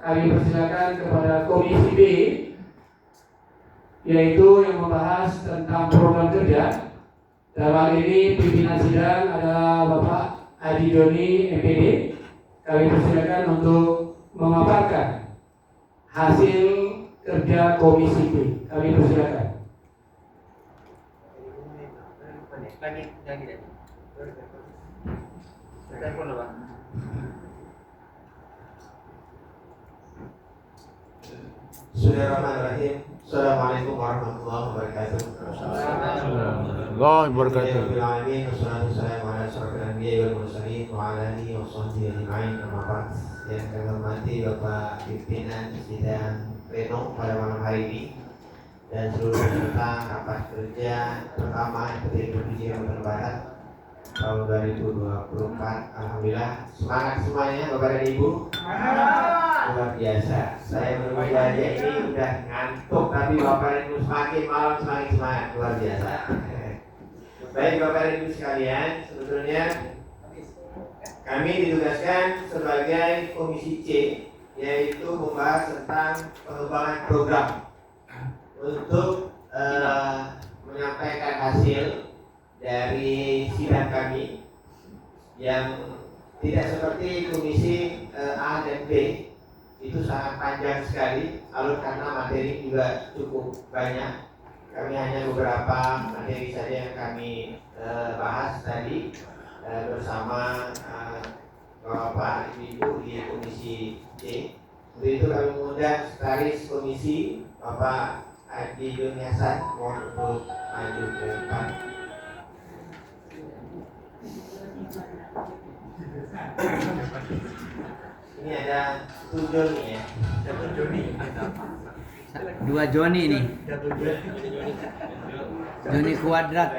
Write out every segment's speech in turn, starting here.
kami persilakan kepada Komisi B, yaitu yang membahas tentang program kerja. Dalam hal ini pimpinan sidang adalah Bapak Adi Joni MPD. Kami persilakan untuk memaparkan hasil kerja Komisi B. Kami persilakan. Bismillahirrahmanirrahim. Assalamualaikum warahmatullahi wabarakatuh. Allah berkata. Alhamdulillahirrahmanirrahim. Wassalamualaikum warahmatullahi wabarakatuh. Yang kami hormati Bapak Pimpinan Sidang Pleno pada malam hari ini dan seluruh peserta rapat kerja pertama PT Provinsi Kalimantan Barat tahun 2024. Alhamdulillah, semangat semuanya Bapak dan Ibu. Luar biasa. Saya menunggu aja ini udah ngantuk, tapi Bapak dan Ibu semakin malam semakin semangat. Luar biasa. Baik Bapak dan Ibu sekalian, sebetulnya kami ditugaskan sebagai Komisi C, yaitu membahas tentang pengembangan program untuk menyampaikan hasil dari sidang kami yang tidak seperti Komisi A dan B, itu sangat panjang sekali, alur karena materi juga cukup banyak. Kami hanya beberapa materi saja yang kami bahas tadi bersama Bapak Ibu di Komisi C. Untuk itu kami mengundang Sekretaris Komisi Bapak Adi Joni Hasan, mohon untuk maju ke depan. Ini ada 2 Joni ya. Satu Joni. 2 Joni nih. Joni kuadrat.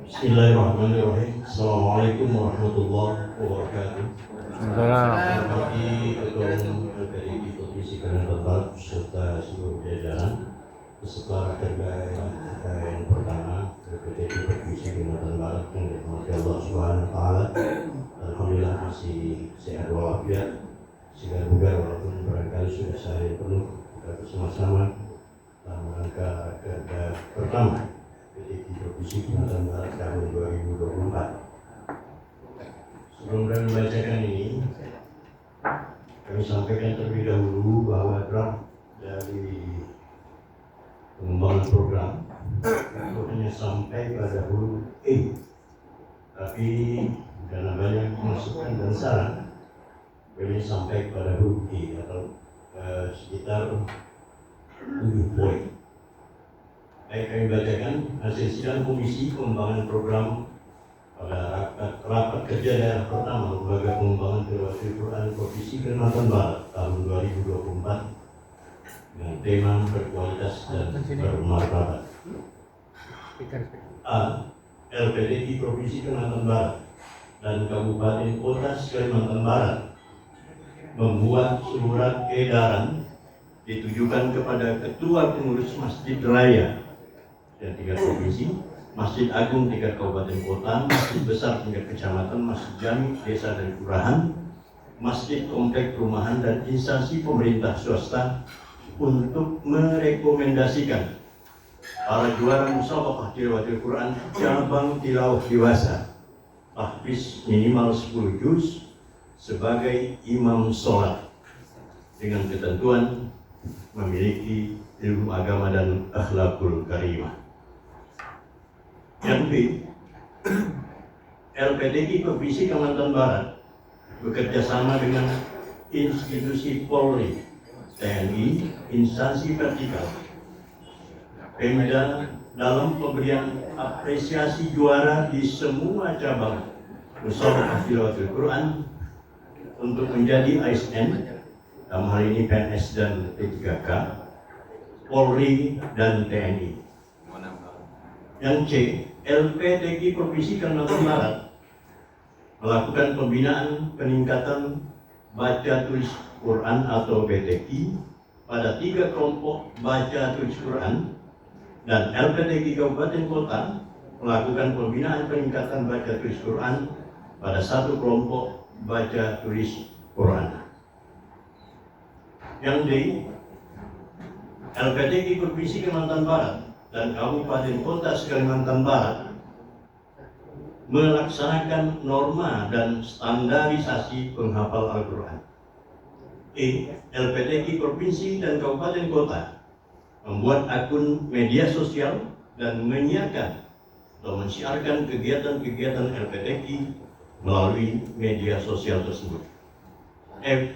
Bismillahirrahmanirrahim. Assalamualaikum warahmatullahi wabarakatuh. Bagi Ketua Umum LPDI Provinsi Kalimantan Barat serta seluruh jajaran peserta kerja yang pertama LPDI Provinsi Kalimantan Barat yang dirahmati Allah Subhanahu wa taala. Alhamdulillah masih sehat walafiat, segar bugar walaupun barangkali sudah sehari penuh kita bersama-sama dalam rangka kerja pertama PDI Provinsi Kalimantan Barat tahun 2024. Sebelum kami membacakan ini, kami sampaikan terlebih dahulu bahwa draft dari pengembangan program itu hanya sampai pada huruf E, tapi karena banyak masukan dan saran, kami sampai pada huruf E atau sekitar 7 poin. Baik, kami bacakan hasil sidang Komisi Pengembangan Program pada rapat kerja daerah pertama Lembaga Pengembangan Tilawahil Quran Provinsi Kalimantan Barat tahun 2024 dengan tema berkualitas dan bermartabat. A. LPDI Provinsi Kalimantan Barat dan Kabupaten Kota Kalimantan Barat membuat surat edaran ditujukan kepada Ketua Pengurus Masjid Raya dan tingkat provinsi, Masjid Agung tingkat kabupaten kota, Masjid Besar tingkat kecamatan, Masjid Jami desa dan kelurahan, Masjid komplek perumahan dan instansi pemerintah swasta untuk merekomendasikan para juara musabaqah tilawatil Quran cabang tilawah dewasa tahfiz minimal 10 juz sebagai imam sholat dengan ketentuan memiliki ilmu agama dan akhlakul karimah. Yang B, LPDI Provinsi Kalimantan Barat bekerja sama dengan institusi Polri, TNI, instansi vertikal, Pemda dalam pemberian apresiasi juara di semua cabang musabaqah tilawatil Quran untuk menjadi ASN, dalam hal ini PNS dan P3K, Polri dan TNI. Yang C, LPTK Provinsi Kalimantan Barat melakukan pembinaan peningkatan baca tulis Quran atau BTQ pada 3 kelompok baca tulis Quran, dan LPTK Kabupaten Kota melakukan pembinaan peningkatan baca tulis Quran pada 1 kelompok baca tulis Quran. Yang D, LPTK Provinsi Kalimantan Barat dan Kabupaten Kota Kalimantan Barat melaksanakan norma dan standarisasi penghafal Al-Quran. E, LPTK Provinsi dan Kabupaten Kota membuat akun media sosial dan menyiarkan atau mensiarkan kegiatan-kegiatan LPTK melalui media sosial tersebut. F,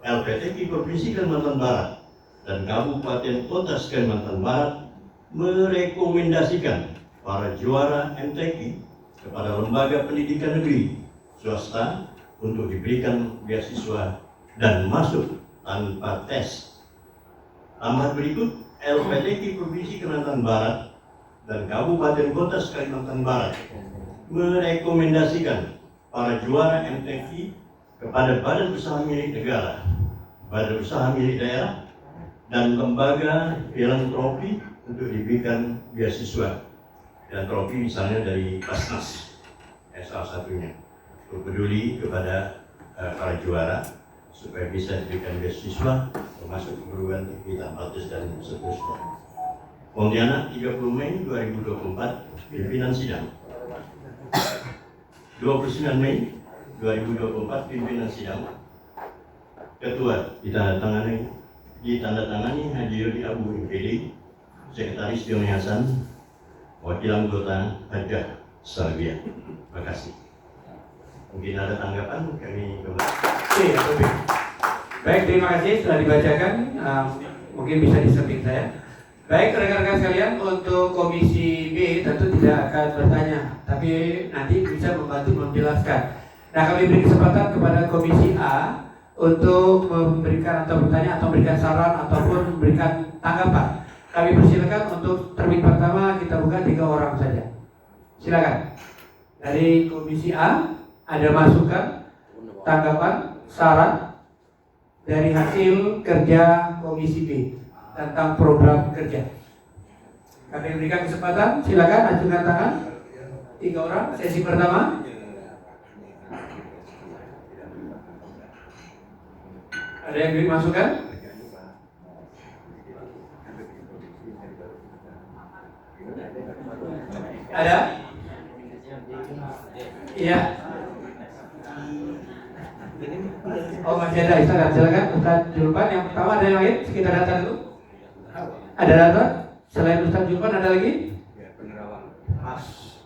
LPTK Provinsi Kalimantan Barat dan Kabupaten Kota Kalimantan Barat merekomendasikan para juara MTQ kepada lembaga pendidikan negeri swasta untuk diberikan beasiswa dan masuk tanpa tes. Tambahan berikut, LPTK Provinsi Kalimantan Barat dan Kabupaten Kota Kalimantan Barat merekomendasikan para juara MTQ kepada badan usaha milik negara, badan usaha milik daerah, dan lembaga filantropi untuk diberikan beasiswa. Filantropi misalnya dari Basnas, salah satunya, untuk peduli kepada para juara supaya bisa diberikan beasiswa termasuk perguruan tinggi tanpa tes dan seterusnya. Pontianak 30 Mei 2024, pimpinan sidang. 29 Mei 2024, pimpinan sidang. Ketua ditandatangani Haji Yodi Abu MPD, Sekretaris Yoni Hasan, Wakil Anggota Hajah Salbia. Terima kasih. Mungkin ada tanggapan, kami kembali. Baik, terima kasih sudah dibacakan. Mungkin bisa disamping saya. Baik, rekan-rekan sekalian, untuk Komisi B tentu tidak akan bertanya, tapi nanti bisa membantu menjelaskan. Nah, kami beri kesempatan kepada Komisi A untuk memberikan atau bertanya atau memberikan saran ataupun memberikan tanggapan. Kami persilakan untuk termin pertama kita buka 3 orang saja. Silakan. Dari Komisi A ada masukan, tanggapan, saran dari hasil kerja Komisi B tentang program kerja. Kami berikan kesempatan, silakan ajukan tangan. 3 orang, sesi pertama. Ada yang beri masukan? Ada? Iya. Oh, masih ada, silakan Ustaz Julpan. Yang pertama ada yang lain? Kita data dulu. Ada data? Selain Ustaz Julpan ada lagi?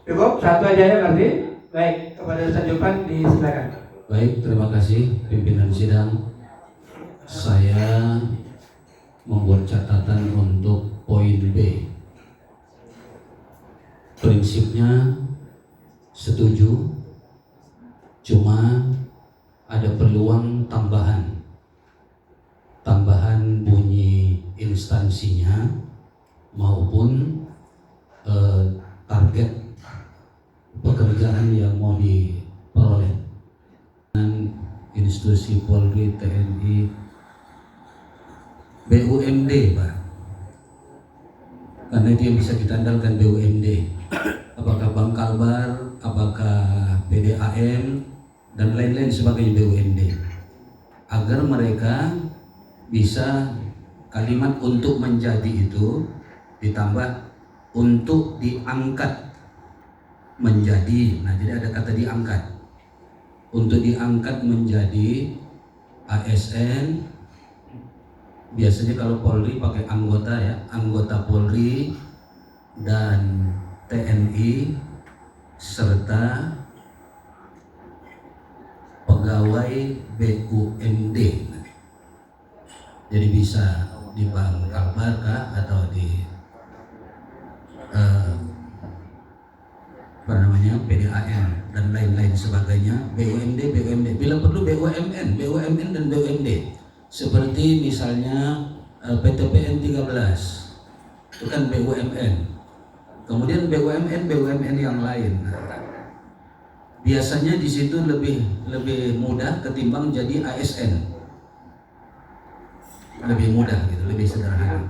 Cukup, satu aja ya berarti. Baik, kepada Ustaz Julpan disilakan. Baik, terima kasih pimpinan sidang. Saya membuat catatan untuk poin B. Prinsipnya setuju, cuma ada peluang tambahan bunyi instansinya maupun target pekerjaan yang mau diperoleh. Institusi Polri, TNI, BUMD, Pak, karena itu yang bisa kita andalkan, BUMD. Apakah Bank Kalbar, apakah PDAM, dan lain-lain sebagainya, BUMD, agar mereka bisa kalimat untuk menjadi itu ditambah untuk diangkat menjadi. Nah, jadi ada kata diangkat, untuk diangkat menjadi ASN. Biasanya kalau Polri pakai anggota ya, anggota Polri dan TNI serta pegawai BUMD. Jadi bisa di Bank Kalbar atau di PDAM dan lain-lain sebagainya, BUMD. Bila perlu BUMN dan BUMD. Seperti misalnya PTPN 13 itu kan BUMN, Kemudian BUMN yang lain. Biasanya di situ lebih mudah ketimbang jadi ASN. Lebih mudah gitu, lebih sederhana.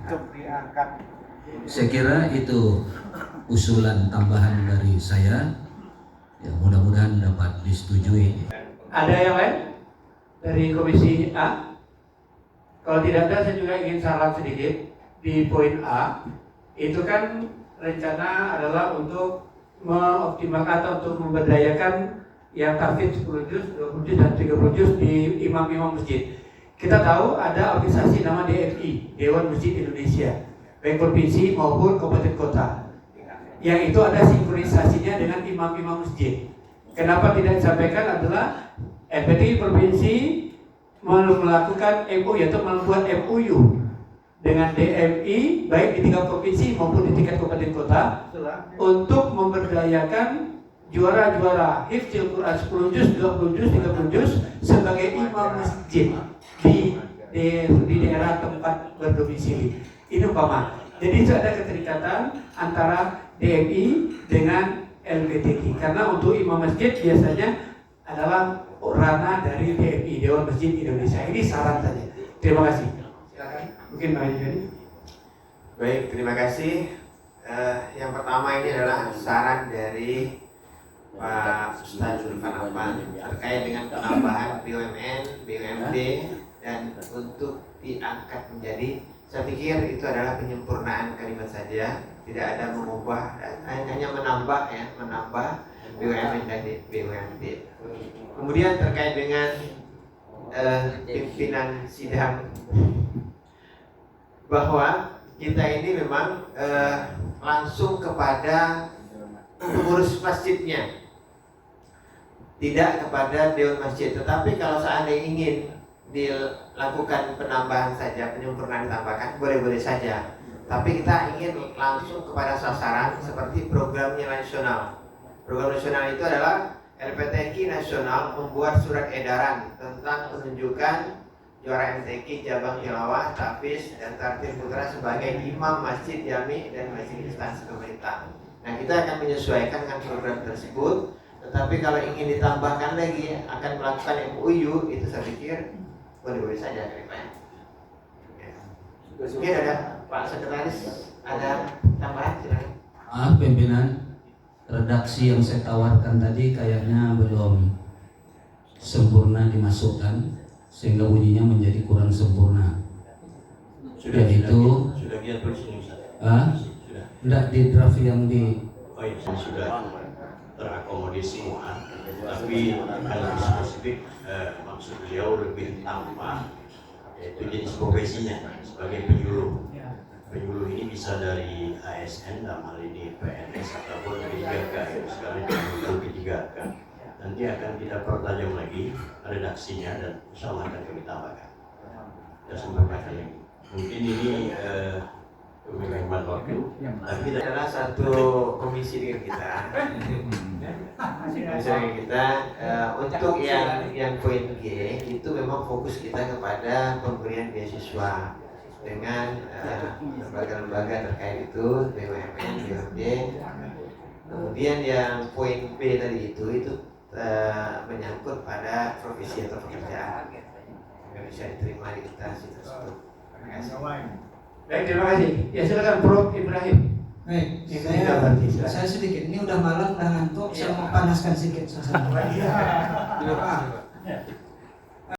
Saya kira itu usulan tambahan dari saya. Ya, mudah-mudahan dapat disetujui. Ada yang lain dari Komisi A? Kalau tidak ada, saya juga ingin saran sedikit di poin A. Itu kan rencana adalah untuk mengoptimalkan atau untuk memberdayakan yang target 10 juz, 20 juz, dan 30 juz di imam-imam masjid. Kita tahu ada organisasi nama DMI, Dewan Masjid Indonesia, baik provinsi maupun kabupaten kota. Yang itu ada sinkronisasinya dengan imam-imam masjid. Kenapa tidak disampaikan adalah MPTI provinsi melakukan MOU, yaitu membuat MOU dengan DMI baik di tingkat provinsi maupun di tingkat kabupaten kota untuk memberdayakan juara-juara hifdzil Quran 10 juz, 20 juz, 30 juz sebagai imam masjid di daerah tempat berdomisili. Ini umpama. Jadi itu ada keterikatan antara DMI dengan LPTI, karena untuk imam masjid biasanya adalah ranah dari DMI, Dewan Masjid Indonesia. Ini saran saja. Terima kasih. Silakan. Mungkin Pak Joni. Baik, terima kasih. Yang pertama ini adalah saran dari Pak Ustaz Zulfan Afan terkait dengan penambahan BUMN, BUMD, dan untuk diangkat menjadi, saya pikir itu adalah penyempurnaan kalimat saja, tidak ada mengubah, hanya menambah BUMN dan BUMD. Kemudian terkait dengan pimpinan sidang, bahwa kita ini memang langsung kepada pengurus masjidnya, tidak kepada dewan masjid. Tetapi kalau seandainya ingin dilakukan penambahan saja, penyempurnaan ditambahkan, boleh-boleh saja. Tapi kita ingin langsung kepada sasaran seperti programnya nasional. Program nasional itu adalah LPTQ nasional membuat surat edaran tentang penunjukan juara MTQ, cabang tilawah, tahfiz, dan tartib putra sebagai imam masjid jami dan masjid instansi pemerintah. Nah, kita akan menyesuaikan dengan program tersebut. Tetapi kalau ingin ditambahkan lagi akan melakukan MOU, itu saya pikir boleh-boleh saja ke depan. Mungkin ada Pak Sekretaris, ada tambahan silakan. Maaf pimpinan, redaksi yang saya tawarkan tadi kayaknya belum sempurna dimasukkan, sehingga bunyinya menjadi kurang sempurna. Sudah kita tulis ini Ustaz. Sudah. Tidak di draft yang di. Oh iya, sudah terakomodir semua, tapi kalau spesifik maksud beliau lebih tambah, yaitu jenis profesinya sebagai penyuluh. Penyuluh ini bisa dari ASN, dalam hal ini PNS ataupun P3K, sekali P3K. Nanti akan kita pertajam lagi redaksinya dan insya Allah akan kami tambahkan. Kita sempurnakan lagi. Mungkin ini pemilihan waktu, tapi kita Adalah satu komisi dengan kita. Untuk yang poin G itu memang fokus kita kepada pemberian beasiswa dengan lembaga-lembaga terkait itu, BUMN, BUMD. Kemudian yang poin B tadi itu menyangkut pada profesi atau pekerjaan yang bisa diterima di instansi tersebut. Terima kasih. Baik, terima kasih. Ya silakan Prof. Ibrahim. Baik, Silakan. saya sedikit. Ini udah malam, udah ngantuk. Saya mau panaskan sedikit suasana.